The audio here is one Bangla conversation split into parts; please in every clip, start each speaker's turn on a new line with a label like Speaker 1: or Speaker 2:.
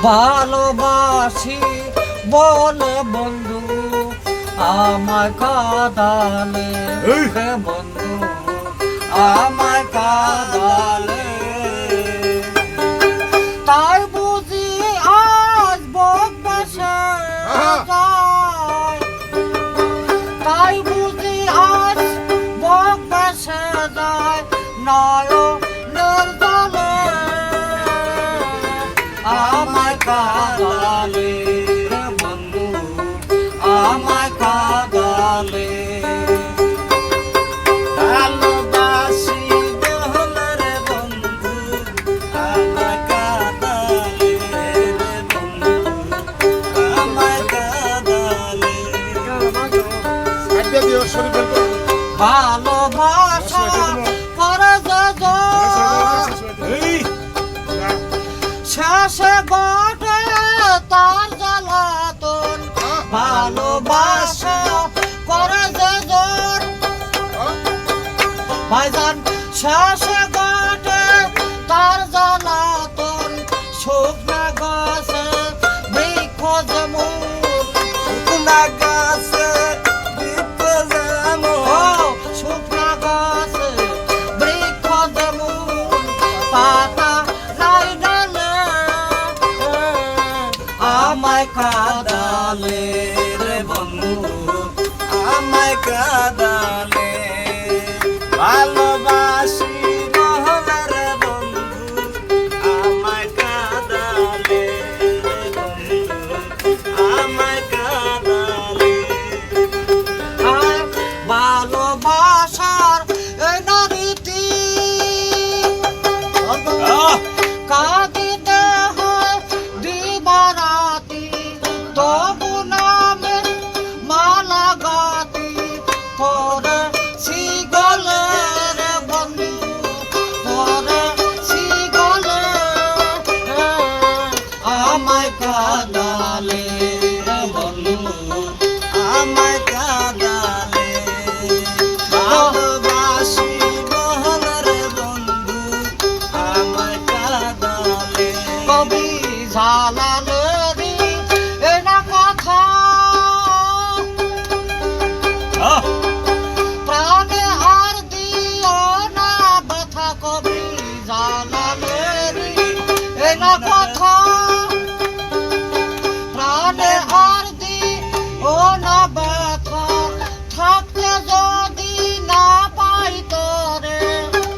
Speaker 1: ভালোবাসি বলে বন্ধু আমায় কাঁদালে হে বন্ধু আমায় কাঁদালে তাই বুঝি আজ বুক বেসে যায় তাই বুঝি আজ বুক বেসে যায় নয়নের জলে আমায় কাঁদালে হে বন্ধু আমায় কাঁদালে ভালোবাসি বলে রে বন্ধু আমায় কাঁদালে রে বন্ধু আমায় কাঁদালে ভালোবাসা করে শেষে ঘটে তার জ্বালাতন ভালোবাসা করে যে জোর ভাইজান শেষে ঘটে তার জ্বালাতন শুকনা গাছে বৃক্ষ যেমন শুকনা গাছে বৃক্ষ যেমন শুকনা গাছে বৃক্ষ যেমন পাতা নাই ডালে আমায় কাঁদালে রে বন্ধু আমায় কাঁদালে ভালোবাসি বলে রে বন্ধু আমায় কাঁদালে রে বন্ধু আমায় কাঁদালে আর ভালোবাসার এই নারীতি কাঁদিতে হয় দিবারাতি তবু নামে মালা গাতি করে শিগলে রে বন্ধু করে শিগলে আমায় কাঁদালে রে বন্ধু আমায় কাঁদালে ভালোবাসি বলে রে বন্ধু আমায় কাঁদালে কবি জালালে রে এনা কথা প্রাণে আর দিও না ব্যথা কবি জালালে রে এনা কথা প্রাণে আর দিও না ব্যথা থাকতে যদি না পাই তোরে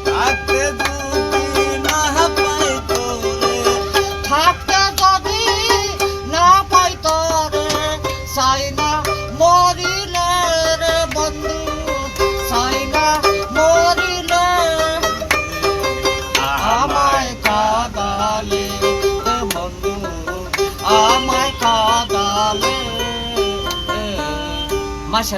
Speaker 1: থাকতে যদি না পাই তোরে থাকতে যদি না পাই তোরে চাই না মরিলে রে বন্ধু চাই না মরিলে আমায় কাঁদালে রে বন্ধু আমায় কাঁদালে মাসে